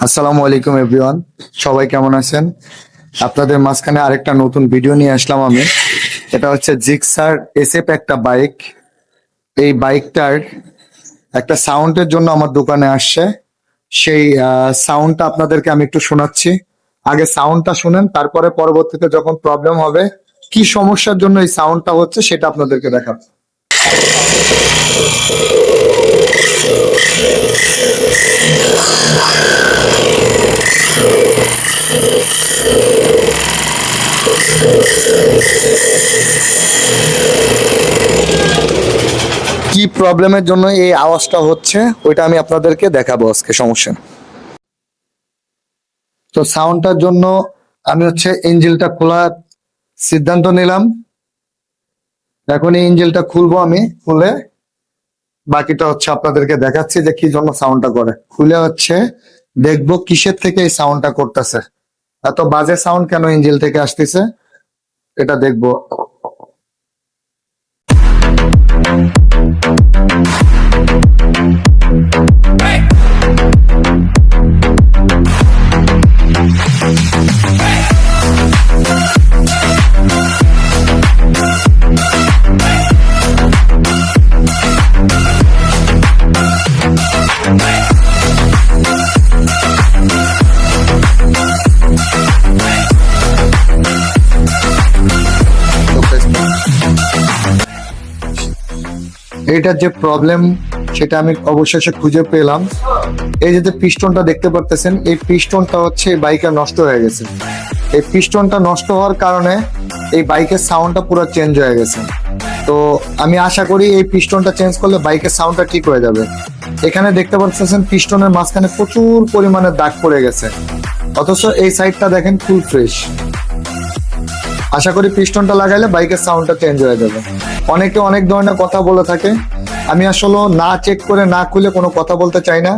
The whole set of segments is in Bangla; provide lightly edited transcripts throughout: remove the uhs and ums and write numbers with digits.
আসসালামু আলাইকুম এভরিওয়ান, সবাই কেমন আছেন? আপনাদের মাঝখানে আরেকটা নতুন ভিডিও নিয়ে আসলাম আমি। এটা হচ্ছে জিক্সার এসএফ একটা বাইক। এই বাইকটার একটা সাউন্ডের জন্য আমার দোকানে আসছে। সেই সাউন্ডটা আপনাদেরকে আমি একটু শোনাচ্ছি। আগে সাউন্ডটা শুনেন, তারপরে পরবর্তীতে যখন প্রবলেম হবে, কি সমস্যার জন্য এই সাউন্ডটা হচ্ছে সেটা আপনাদেরকে দেখাবো। কি প্রবলেমের জন্য এই আওয়াজটা হচ্ছে ওইটা আমি আপনাদেরকে দেখাবো আজকে, সমস্যা নেই। তো সাউন্ডটার জন্য আমি হচ্ছে ইঞ্জিলটা খোলার সিদ্ধান্ত নিলাম। এখন এই ইঞ্জিলটা খুলবো, আমি খুলে বাকিটা হচ্ছে আপনাদেরকে দেখাচ্ছি যে কি জন্য সাউন্ডটা করে। খুলে হচ্ছে দেখবো কিসের থেকে এই সাউন্ডটা করতেছে, এত বাজে সাউন্ড কেন ইঞ্জিল থেকে আসতেছে এটা দেখবো। এটার যে প্রবলেম সেটা আমি অবশেষে খুঁজে পেলাম। এই যে পিস্টনটা দেখতে পারতেছেন, এই পিস্টনটা হচ্ছে এই বাইকে নষ্ট হয়ে গেছে। এই পিস্টনটা নষ্ট হওয়ার কারণে এই বাইকের সাউন্ডটা পুরো চেঞ্জ হয়ে গেছে। তো আমি আশা করি এই পিস্টনটা চেঞ্জ করলে বাইকের সাউন্ডটা ঠিক হয়ে যাবে। এখানে দেখতে পাচ্ছেন পিস্টনের মাঝখানে প্রচুর পরিমাণে দাগ পড়ে গেছে, অথচ এই সাইডটা দেখেন ফুল ফ্রেশ। আশা করি পিস্টনটা লাগাইলে বাইকের সাউন্ডটা চেঞ্জ হয়ে যাবে। অনেকে অনেক ধরনের কথা বলে থাকে, আমি আসলে না চেক করে না খুলে কোনো কথা বলতে চাই না।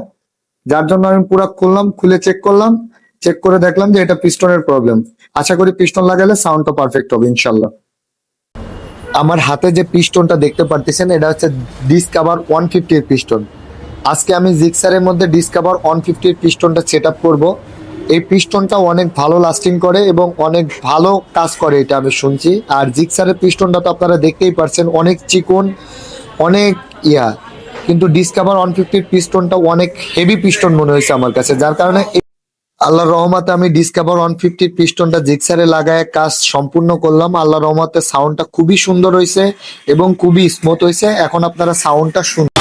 যার জন্য আমি পুরো খুললাম, খুলে চেক করলাম, চেক করে দেখলাম যে এটা পিস্টনের প্রবলেম। আশা করি পিস্টন লাগালে সাউন্ডটা পারফেক্ট হবে ইনশাল্লাহ। আমার হাতে যে পিস্টনটা দেখতে পারতেছেন এটা হচ্ছে ডিসকভার 150 এর পিস্টন। আজকে আমি জিক্সারের মধ্যে ডিসকভার 150 এর পিস্টনটা সেট আপ করবো। এই পিস্টনটা অনেক ভালো লাস্টিং করে এবং অনেক ভালো কাজ করে এটা আমি শুনছি। আর জিক্সারের পিস্টনটা তো আপনারা দেখতেই পারছেন, অনেক চিকন, অনেক ইয়া। কিন্তু ডিসকভার 150 এর পিস্টনটা অনেক হেভি পিস্টন মনে হয়েছে আমার কাছে, যার কারণে আল্লাহর রহমতে আমি ডিসকভার 150 পিস্টনটা জিক্সারে লাগায় কাজ সম্পূর্ণ করলাম। আল্লাহর রহমতে সাউন্ডটা খুবই সুন্দর হয়েছে এবং খুবই স্মুথ হয়েছে। এখন আপনারা সাউন্ডটা শুনুন।